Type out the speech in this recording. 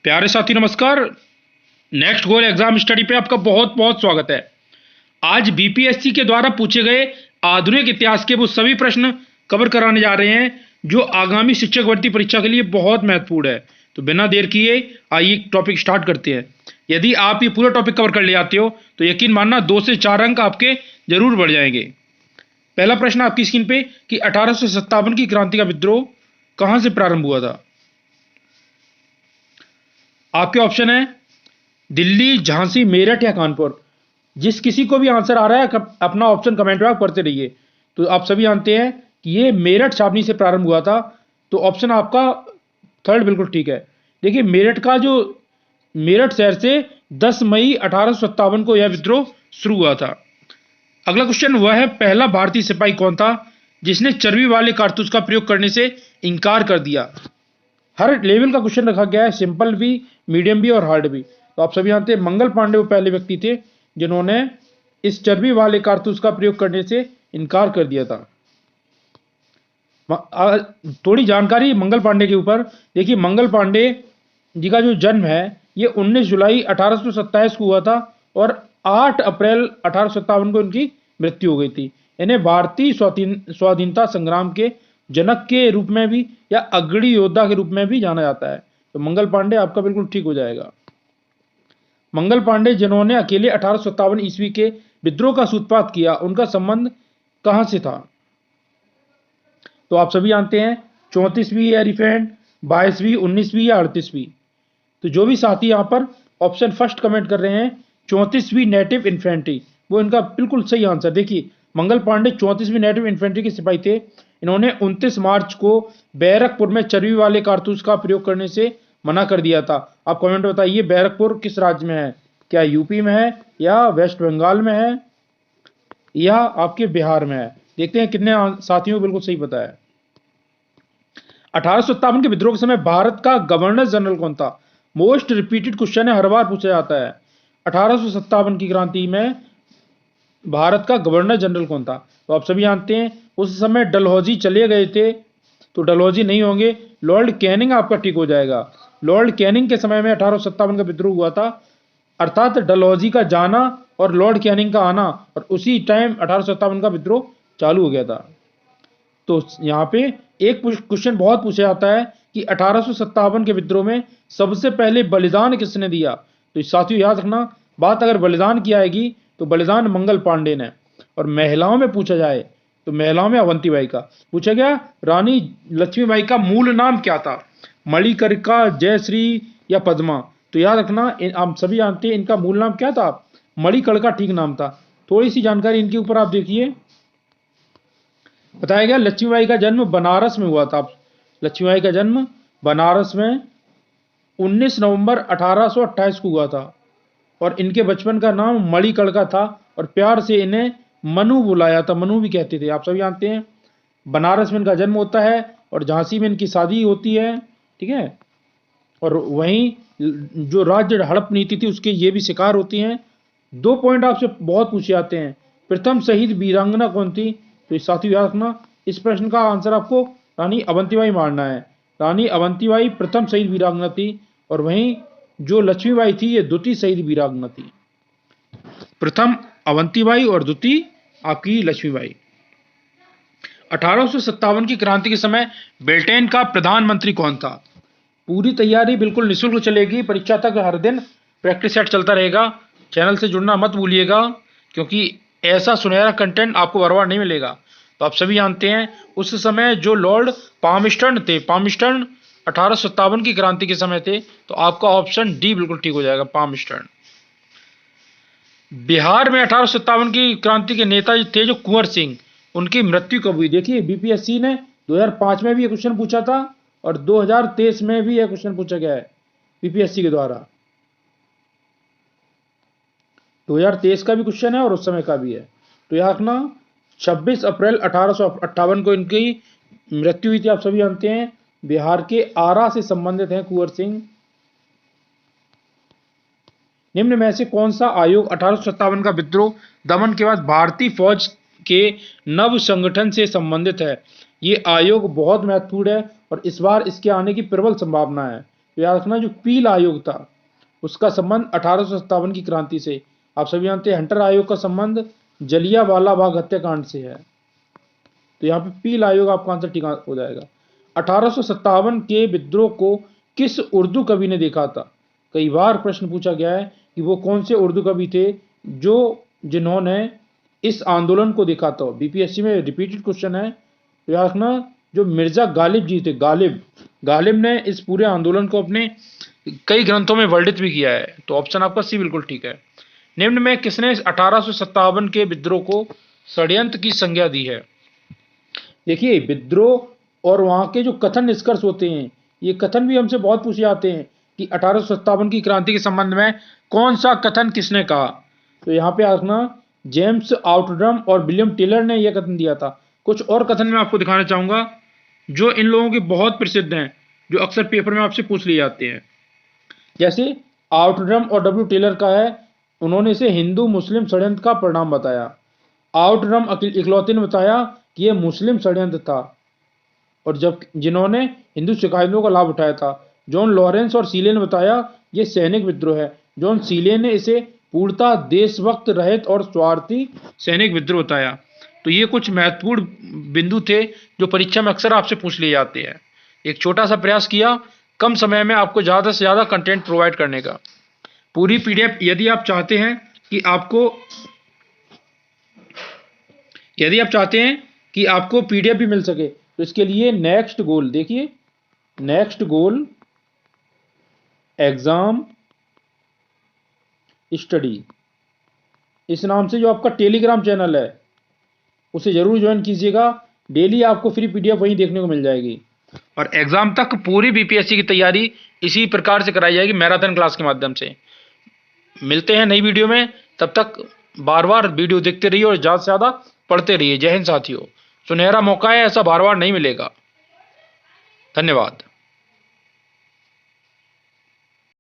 प्यारे साथी नमस्कार। नेक्स्ट गोल एग्जाम स्टडी पे आपका बहुत बहुत स्वागत है। आज बीपीएससी के द्वारा पूछे गए आधुनिक इतिहास के वो सभी प्रश्न कवर कराने जा रहे हैं जो आगामी शिक्षक भर्ती परीक्षा के लिए बहुत महत्वपूर्ण है। तो बिना देर किए आइए टॉपिक स्टार्ट करते हैं। यदि आप ये पूरा टॉपिक कवर कर ले आते हो तो यकीन मानना 2 से 4 अंक आपके जरूर बढ़ जाएंगे। पहला प्रश्न आपकी स्क्रीन पे कि 1857 की क्रांति का विद्रोह कहां से प्रारंभ हुआ था। आपके ऑप्शन है दिल्ली, झांसी, मेरठ या कानपुर। जिस किसी को भी आंसर आ रहा है अपना ऑप्शन कमेंट में आप पढ़ते रहिए। तो आप सभी जानते हैं कि ये मेरठ छावनी से प्रारंभ हुआ था। तो ऑप्शन आपका थर्ड बिल्कुल ठीक है। देखिए मेरठ शहर से 10 मई 1857 को यह विद्रोह शुरू हुआ था। अगला क्वेश्चन वह है पहला भारतीय सिपाही कौन था जिसने चर्बी वाले कारतूस का प्रयोग करने से इनकार कर दिया। हर लेवल का क्वेश्चन रखा गया है, सिंपल भी, मीडियम भी और हार्ड भी। तो आप सभी जानते हैं मंगल पांडे वो पहले व्यक्ति थे जिन्होंने इस चर्बी वाले कारतूस का प्रयोग करने से इनकार कर दिया था। थोड़ी जानकारी मंगल पांडे के ऊपर। देखिए मंगल पांडे जी का जो जन्म है ये 19 जुलाई 1827 को हुआ था और 8 अप्रैल 1857 को इनकी मृत्यु हो गई थी। इन्हें भारतीय स्वाधीनता संग्राम के जनक के रूप में भी या अग्रणी योद्धा के रूप में भी जाना जाता है। तो मंगल पांडे आपका बिल्कुल ठीक हो जाएगा। मंगल पांडे जिन्होंने अकेले 1857 ईस्वी के विद्रोह का सूत्रपात किया, उनका संबंध कहां से था। तो आप सभी जानते हैं 34वीं या रिफेंड, 22वीं, 19वीं या 38वीं। तो जो भी साथी यहाँ पर ऑप्शन फर्स्ट कमेंट कर रहे हैं 34वीं नेटिव इन्फेंट्री, वो इनका बिल्कुल सही आंसर। देखिए मंगल पांडे 34वीं नेटिव इन्फेंट्री के सिपाही थे। इन्होंने 29 मार्च को बैरकपुर में चर्बी वाले कारतूस का प्रयोग करने से मना कर दिया था। आप कमेंट में बताइए बैरकपुर किस राज्य में है, क्या यूपी में है या वेस्ट बंगाल में है या आपके बिहार में है। देखते हैं कितने साथियों को बिल्कुल सही पता है। 1857 के विद्रोह के समय भारत का गवर्नर जनरल कौन था। मोस्ट रिपीटेड क्वेश्चन है, हर बार पूछा जाता है। 1857 की क्रांति में भारत का गवर्नर जनरल कौन था। तो आप सभी जानते हैं उस समय डलहौजी चले गए थे। तो डलहौजी नहीं होंगे, लॉर्ड कैनिंग आपका ठीक हो जाएगा। लॉर्ड कैनिंग के समय में 1857 का विद्रोह हुआ था, अर्थात डलहौजी का जाना और लॉर्ड कैनिंग का आना और उसी टाइम 1857 का विद्रोह चालू हो गया था। तो यहाँ पे एक क्वेश्चन बहुत पूछा जाता है कि 1857 के विद्रोह में सबसे पहले बलिदान किसने दिया। तो साथियों याद रखना, बात अगर बलिदान की आएगी तो बलिदान मंगल पांडे ने। और महिलाओं में पूछा जाए तो महिलाओं में अवंतीबाई का पूछा गया। रानी लक्ष्मीबाई का मूल नाम क्या था, मणिकर्णिका, जयश्री या पद्मा। तो याद रखना आप सभी जानते हैं इनका मूल नाम क्या था, मणिकर्णिका ठीक नाम था। थोड़ी सी जानकारी इनके ऊपर आप देखिए, बताया गया लक्ष्मीबाई का जन्म बनारस में हुआ था। लक्ष्मीबाई का जन्म बनारस में 19 नवंबर 1828 को हुआ था और इनके बचपन का नाम मणिकर्णिका था और प्यार से इन्हें मनु बुलाया था, मनु भी कहते थे। आप सभी जानते हैं बनारस में इनका जन्म होता है और झांसी में इनकी शादी होती है, ठीक है। और वहीं जो राज्य हड़प नीति थी उसके ये भी शिकार होती हैं। 2 पॉइंट आपसे बहुत पूछे जाते हैं, प्रथम शहीद वीरांगना कौन थी। तो इस साथी याद रखना इस प्रश्न का आंसर आपको रानी अवंतीबाई मारना है। रानी अवंतीबाई प्रथम शहीद वीरांगना थी और वहीं जो लक्ष्मीबाई थी ये द्वितीय शहीद वीरांगना थी। प्रथम अवंतीबाई और द्वितीय आपकी लक्ष्मीबाई। 1857 की क्रांति के समय ब्रिटेन का प्रधानमंत्री कौन था। पूरी तैयारी बिल्कुल निःशुल्क चलेगी, परीक्षा तक हर दिन प्रैक्टिस सेट चलता रहेगा। चैनल से जुड़ना मत भूलिएगा क्योंकि ऐसा सुनहरा कंटेंट आपको बार बार नहीं मिलेगा। तो आप सभी जानते हैं उस समय जो लॉर्ड पामस्टर्न थे, पामस्टर्न 1857 की क्रांति के समय थे। तो आपका ऑप्शन डी बिल्कुल ठीक हो जाएगा, पामस्टर्न। बिहार में 1857 की क्रांति के नेता थे जो कुंवर सिंह, उनकी मृत्यु कब हुई। देखिए बीपीएससी ने 2005 में भी यह क्वेश्चन पूछा था और 2023 में भी यह क्वेश्चन पूछा गया है बीपीएससी के द्वारा। 2023 का भी क्वेश्चन है और उस समय का भी है। तो याद रखना 26 अप्रैल 1858 को इनकी मृत्यु हुई थी। आप सभी जानते हैं बिहार के आरा से संबंधित हैं कुंवर सिंह। निम्न में से कौन सा आयोग 1857 का विद्रोह दमन के बाद भारतीय फौज के नव संगठन से संबंधित है। ये आयोग बहुत महत्वपूर्ण है और इस बार इसके आने की प्रबल संभावना है। तो याद रखना जो पील आयोग था उसका संबंध 1857 की क्रांति से, आप सभी जानते हैं हंटर आयोग का संबंध जलियांवाला बाग हत्याकांड से है। तो यहाँ पे पील आयोग आपका आंसर ठीक हो जाएगा। 1857 के विद्रोह को किस उर्दू कवि ने देखा था? कई बार प्रश्न पूछा गया है कि वो कौन से उर्दू कवि थे जिन्होंने इस आंदोलन को देखा था। बीपीएससी में रिपीटेड क्वेश्चन है। तो याद रखना जो मिर्जा गालिब जी थे, गालिब ने इस पूरे आंदोलन को अपने कई ग्रंथों में वर्णित भी किया है। तो ऑप्शन आपका सी बिल्कुल ठीक है। निम्न में किसने 1857 के विद्रोह को षड्यंत्र की संज्ञा दी है? देखिए विद्रोह और वहां के जो कथन निष्कर्ष होते हैं, ये कथन भी हमसे बहुत पूछे जाते हैं कि 1857 की क्रांति के संबंध में कौन सा कथन किसने कहा। तो यहाँ पे आना जेम्स आउटरम और विलियम टेलर ने यह कथन दिया था। कुछ और कथन मैं आपको दिखाना चाहूंगा जो इन लोगों के बहुत प्रसिद्ध हैं, जो अक्सर पेपर में आपसे पूछ लिए जाते हैं। जैसे आउटरम और डब्ल्यू टेलर का है, उन्होंने इसे हिंदू मुस्लिम षड्यंत्र का परिणाम बताया। आउटरम इकलौते ने बताया कि यह मुस्लिम षड्यंत्र था और जब जिन्होंने हिंदू शिकायतों का लाभ उठाया था। जॉन लॉरेंस और सीले ने बताया यह सैनिक विद्रोह है। जॉन सीले ने इसे पूर्णतः देशभक्त रहित और स्वार्थी सैनिक विद्रोह बताया। तो ये कुछ महत्वपूर्ण बिंदु थे जो परीक्षा में अक्सर आपसे पूछ लिए जाते हैं। एक छोटा सा प्रयास किया कम समय में आपको ज़्यादा से ज़्यादा कंटेंट प्रोवाइड करने का। पूरी पीडीएफ यदि आप चाहते हैं कि आपको पीडीएफ भी मिल सके तो इसके लिए नेक्स्ट गोल देखिए, नेक्स्ट गोल एग्जाम स्टडी, इस नाम से जो आपका टेलीग्राम चैनल है उसे जरूर ज्वाइन कीजिएगा। डेली आपको फ्री पीडीएफ वहीं देखने को मिल जाएगी और एग्जाम तक पूरी बीपीएससी की तैयारी इसी प्रकार से कराई जाएगी मैराथन क्लास के माध्यम से। मिलते हैं नई वीडियो में, तब तक बार बार वीडियो देखते रहिए और ज़्यादा से ज़्यादा पढ़ते रहिए। जय हिंद साथियों, सुनहरा मौका है, ऐसा बार बार नहीं मिलेगा। धन्यवाद।